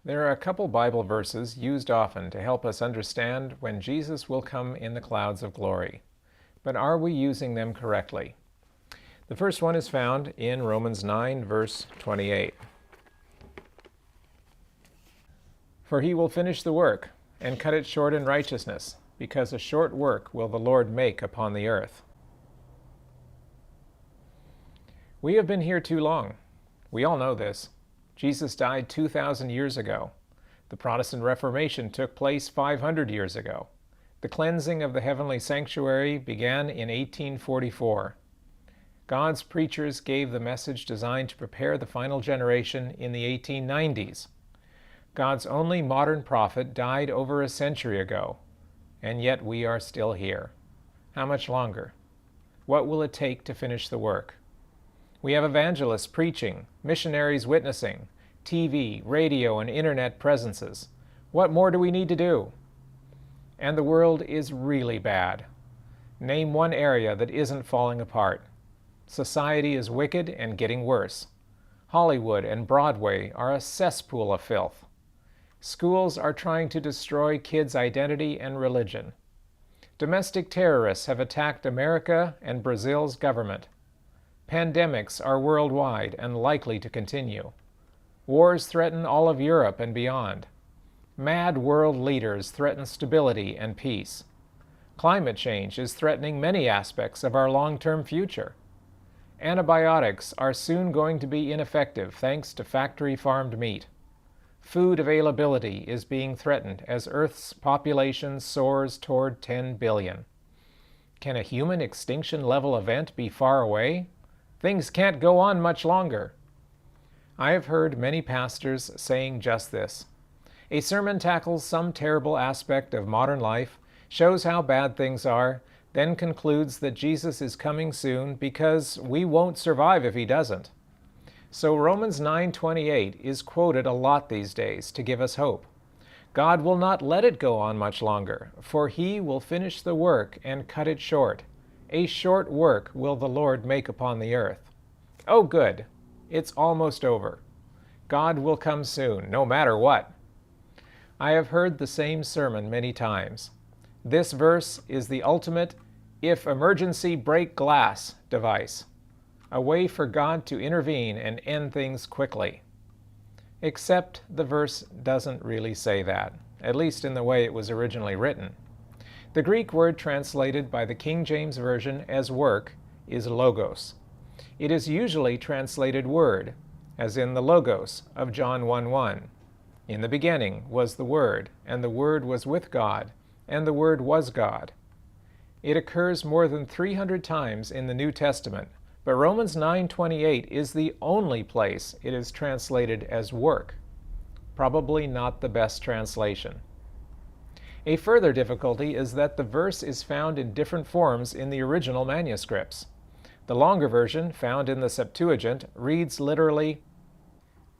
There are a couple Bible verses used often to help us understand when Jesus will come in the clouds of glory. But are we using them correctly? The first one is found in Romans 9, verse 28. For he will finish the work and cut it short in righteousness, because a short work will the Lord make upon the earth. We have been here too long. We all know this. Jesus died 2,000 years ago. The Protestant Reformation took place 500 years ago. The cleansing of the heavenly sanctuary began in 1844. God's preachers gave the message designed to prepare the final generation in the 1890s. God's only modern prophet died over a century ago, and yet we are still here. How much longer? What will it take to finish the work? We have evangelists preaching, missionaries witnessing, TV, radio, and internet presences. What more do we need to do? And the world is really bad. Name one area that isn't falling apart. Society is wicked and getting worse. Hollywood and Broadway are a cesspool of filth. Schools are trying to destroy kids' identity and religion. Domestic terrorists have attacked America and Brazil's government. Pandemics are worldwide and likely to continue. Wars threaten all of Europe and beyond. Mad world leaders threaten stability and peace. Climate change is threatening many aspects of our long-term future. Antibiotics are soon going to be ineffective thanks to factory-farmed meat. Food availability is being threatened as Earth's population soars toward 10 billion. Can a human extinction level event be far away? Things can't go on much longer. I have heard many pastors saying just this. A sermon tackles some terrible aspect of modern life, shows how bad things are, then concludes that Jesus is coming soon because we won't survive if he doesn't. So Romans 9:28 is quoted a lot these days to give us hope. God will not let it go on much longer, for he will finish the work and cut it short. A short work will the Lord make upon the earth. Oh, good. It's almost over. God will come soon, no matter what. I have heard the same sermon many times. This verse is the ultimate if emergency break glass device, a way for God to intervene and end things quickly. Except the verse doesn't really say that, at least in the way it was originally written. The Greek word translated by the King James Version as work is logos. It is usually translated word, as in the logos of John 1:1. In the beginning was the Word, and the Word was with God, and the Word was God. It occurs more than 300 times in the New Testament, but Romans 9:28 is the only place it is translated as work. Probably not the best translation. A further difficulty is that the verse is found in different forms in the original manuscripts. The longer version, found in the Septuagint, reads literally,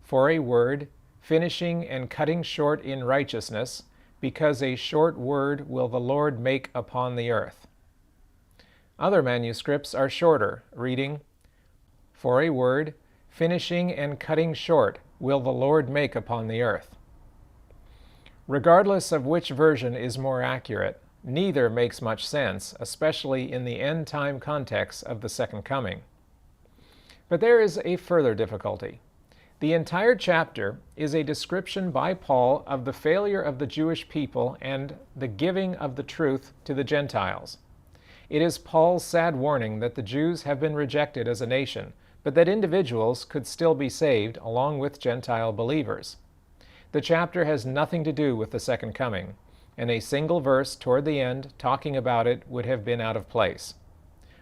"For a word, finishing and cutting short in righteousness, because a short word will the Lord make upon the earth." Other manuscripts are shorter, reading, "For a word, finishing and cutting short will the Lord make upon the earth." Regardless of which version is more accurate, neither makes much sense, especially in the end-time context of the Second Coming. But there is a further difficulty. The entire chapter is a description by Paul of the failure of the Jewish people and the giving of the truth to the Gentiles. It is Paul's sad warning that the Jews have been rejected as a nation, but that individuals could still be saved along with Gentile believers. The chapter has nothing to do with the Second Coming, and a single verse toward the end talking about it would have been out of place.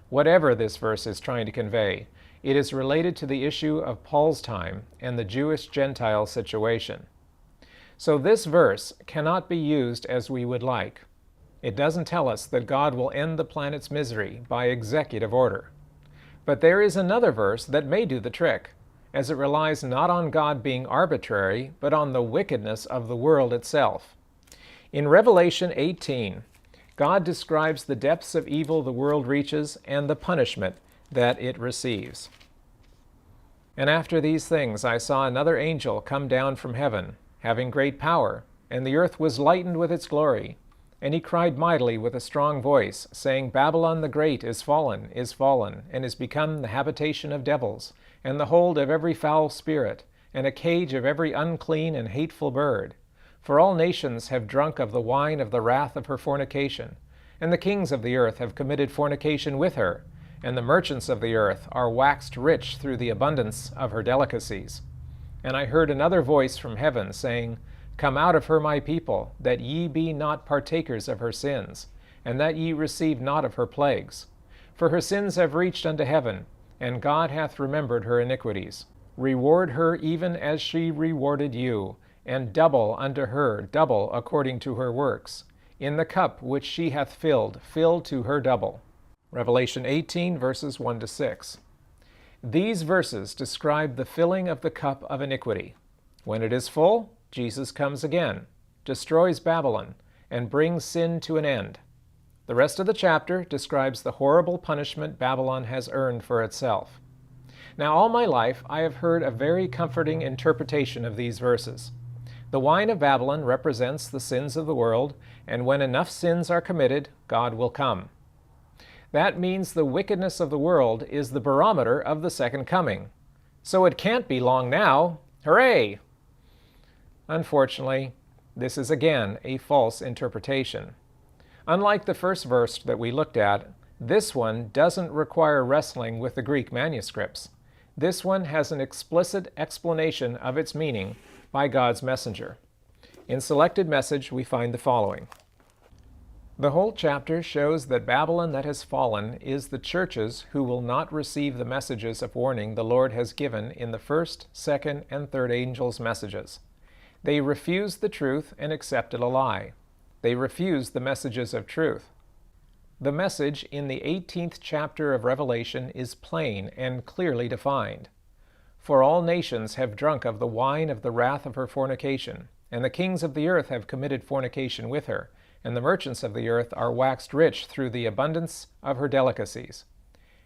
Whatever this verse is trying to convey, it is related to the issue of Paul's time and the Jewish-Gentile situation. So this verse cannot be used as we would like. It doesn't tell us that God will end the planet's misery by executive order. But there is another verse that may do the trick, as it relies not on God being arbitrary, but on the wickedness of the world itself. In Revelation 18, God describes the depths of evil the world reaches and the punishment that it receives. And after these things I saw another angel come down from heaven, having great power, and the earth was lightened with its glory. And he cried mightily with a strong voice, saying, Babylon the great is fallen, and is become the habitation of devils, and the hold of every foul spirit, and a cage of every unclean and hateful bird. For all nations have drunk of the wine of the wrath of her fornication, and the kings of the earth have committed fornication with her, and the merchants of the earth are waxed rich through the abundance of her delicacies. And I heard another voice from heaven, saying, Come out of her, my people, that ye be not partakers of her sins, and that ye receive not of her plagues. For her sins have reached unto heaven, and God hath remembered her iniquities. Reward her even as she rewarded you, and double unto her, double according to her works. In the cup which she hath filled, fill to her double. Revelation 18, verses 1-6. These verses describe the filling of the cup of iniquity. When it is full, Jesus comes again, destroys Babylon, and brings sin to an end. The rest of the chapter describes the horrible punishment Babylon has earned for itself. Now, all my life I have heard a very comforting interpretation of these verses. The wine of Babylon represents the sins of the world, and when enough sins are committed, God will come. That means the wickedness of the world is the barometer of the second coming. So it can't be long now. Hooray! Unfortunately, this is again a false interpretation. Unlike the first verse that we looked at, this one doesn't require wrestling with the Greek manuscripts. This one has an explicit explanation of its meaning by God's messenger. In Selected Message, we find the following. The whole chapter shows that Babylon that has fallen is the churches who will not receive the messages of warning the Lord has given in the first, second, and third angels' messages. They refuse the truth and accepted a lie. They refuse the messages of truth. The message in the 18th chapter of Revelation is plain and clearly defined. For all nations have drunk of the wine of the wrath of her fornication, and the kings of the earth have committed fornication with her, and the merchants of the earth are waxed rich through the abundance of her delicacies.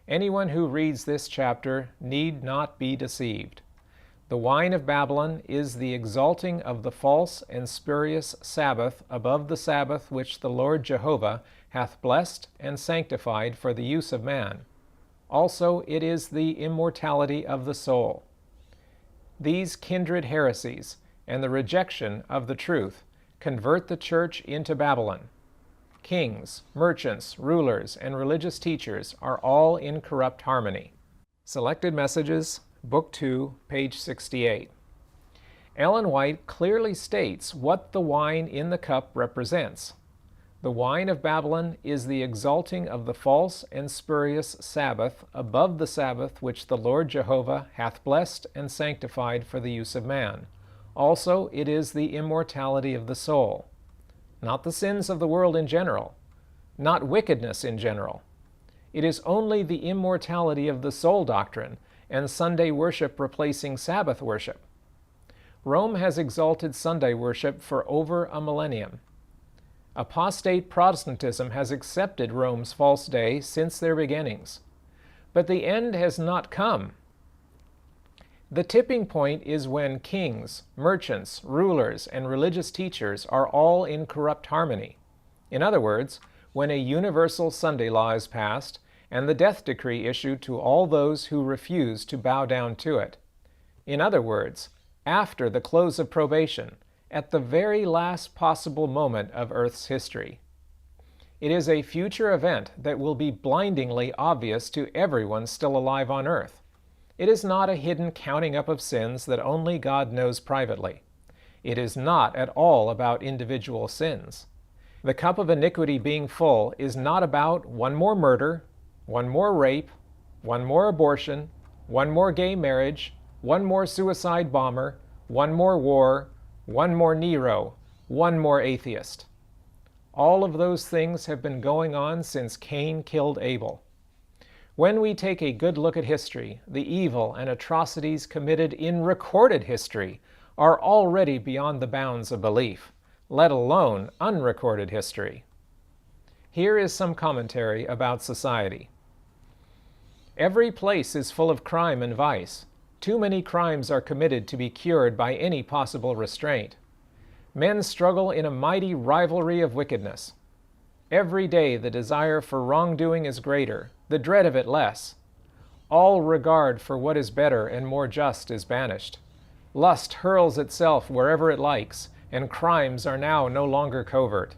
Anyone who reads this chapter need not be deceived. The wine of Babylon is the exalting of the false and spurious Sabbath above the Sabbath which the Lord Jehovah hath blessed and sanctified for the use of man. Also it is the immortality of the soul. These kindred heresies and the rejection of the truth convert the church into Babylon. Kings, merchants, rulers, and religious teachers are all in corrupt harmony. Selected Messages, Book 2, page 68. Ellen White clearly states what the wine in the cup represents. The wine of Babylon is the exalting of the false and spurious Sabbath above the Sabbath which the Lord Jehovah hath blessed and sanctified for the use of man. Also, it is the immortality of the soul. Not the sins of the world in general, not wickedness in general. It is only the immortality of the soul doctrine and Sunday worship replacing Sabbath worship. Rome has exalted Sunday worship for over a millennium. Apostate Protestantism has accepted Rome's false day since their beginnings. But the end has not come. The tipping point is when kings, merchants, rulers, and religious teachers are all in corrupt harmony. In other words, when a universal Sunday law is passed and the death decree issued to all those who refuse to bow down to it. In other words, after the close of probation, at the very last possible moment of Earth's history. It is a future event that will be blindingly obvious to everyone still alive on Earth. It is not a hidden counting up of sins that only God knows privately. It is not at all about individual sins. The cup of iniquity being full is not about one more murder, one more rape, one more abortion, one more gay marriage, one more suicide bomber, one more war, one more Nero, one more atheist. All of those things have been going on since Cain killed Abel. When we take a good look at history, the evil and atrocities committed in recorded history are already beyond the bounds of belief, let alone unrecorded history. Here is some commentary about society. Every place is full of crime and vice. Too many crimes are committed to be cured by any possible restraint. Men struggle in a mighty rivalry of wickedness. Every day the desire for wrongdoing is greater, the dread of it less. All regard for what is better and more just is banished. Lust hurls itself wherever it likes, and crimes are now no longer covert.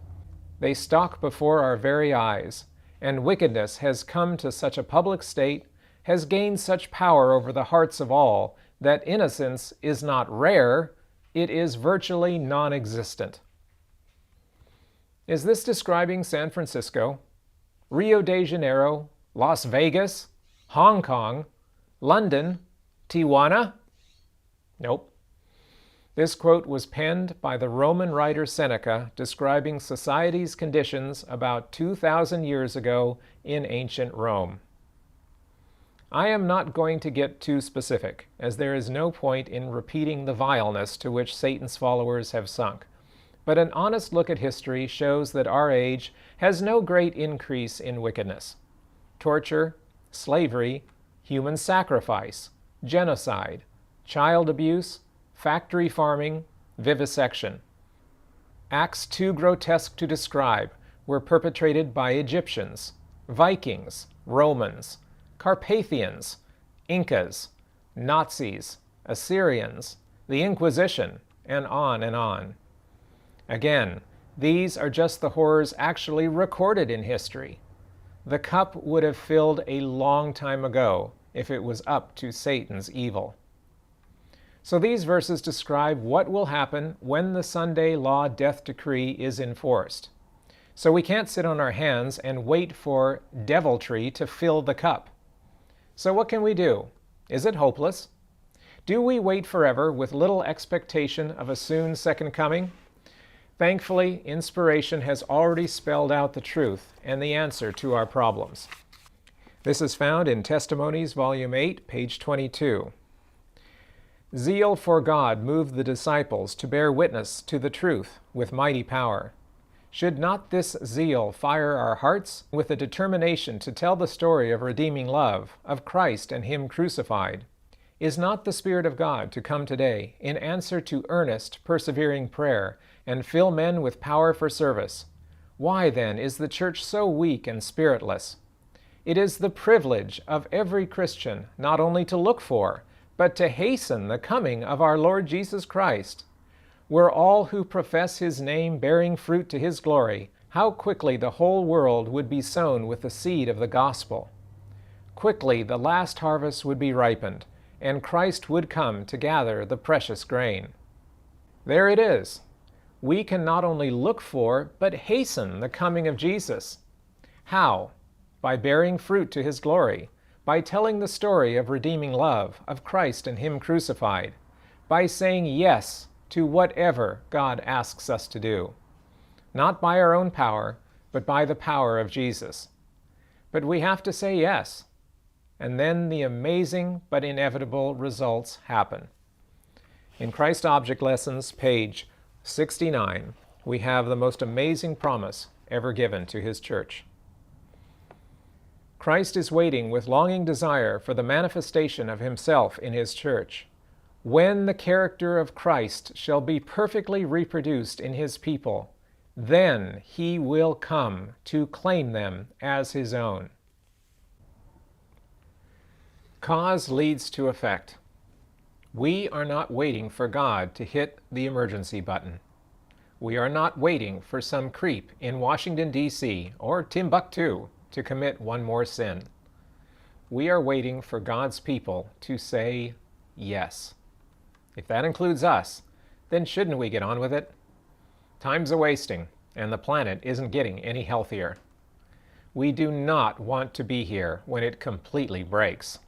They stalk before our very eyes, and wickedness has come to such a public state, has gained such power over the hearts of all, that innocence is not rare, it is virtually non-existent. Is this describing San Francisco, Rio de Janeiro, Las Vegas, Hong Kong, London, Tijuana? Nope. This quote was penned by the Roman writer Seneca describing society's conditions about 2,000 years ago in ancient Rome. I am not going to get too specific, as there is no point in repeating the vileness to which Satan's followers have sunk. But an honest look at history shows that our age has no great increase in wickedness. Torture, slavery, human sacrifice, genocide, child abuse, factory farming, vivisection. Acts too grotesque to describe were perpetrated by Egyptians, Vikings, Romans, Carpathians, Incas, Nazis, Assyrians, the Inquisition, and on and on. Again, these are just the horrors actually recorded in history. The cup would have filled a long time ago if it was up to Satan's evil. So these verses describe what will happen when the Sunday law death decree is enforced. So we can't sit on our hands and wait for deviltry to fill the cup. So what can we do? Is it hopeless? Do we wait forever with little expectation of a soon second coming? Thankfully, inspiration has already spelled out the truth and the answer to our problems. This is found in Testimonies, Volume 8, page 22. Zeal for God moved the disciples to bear witness to the truth with mighty power. Should not this zeal fire our hearts with a determination to tell the story of redeeming love, of Christ and Him crucified? Is not the Spirit of God to come today in answer to earnest, persevering prayer and fill men with power for service? Why, then, is the church so weak and spiritless? It is the privilege of every Christian not only to look for, but to hasten the coming of our Lord Jesus Christ. Were all who profess His name bearing fruit to His glory, how quickly the whole world would be sown with the seed of the gospel. Quickly the last harvest would be ripened, and Christ would come to gather the precious grain. There it is. We can not only look for, but hasten the coming of Jesus. How? By bearing fruit to His glory, by telling the story of redeeming love, of Christ and Him crucified, by saying yes to whatever God asks us to do. Not by our own power, but by the power of Jesus. But we have to say yes, and then the amazing but inevitable results happen. In Christ Object Lessons, page 69, we have the most amazing promise ever given to His church. Christ is waiting with longing desire for the manifestation of Himself in His church. When the character of Christ shall be perfectly reproduced in His people, then He will come to claim them as His own. Cause leads to effect. We are not waiting for God to hit the emergency button. We are not waiting for some creep in Washington, D.C. or Timbuktu to commit one more sin. We are waiting for God's people to say yes. If that includes us, then shouldn't we get on with it? Time's a-wasting, and the planet isn't getting any healthier. We do not want to be here when it completely breaks.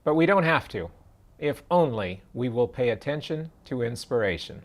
But we don't have to, if only we will pay attention to inspiration.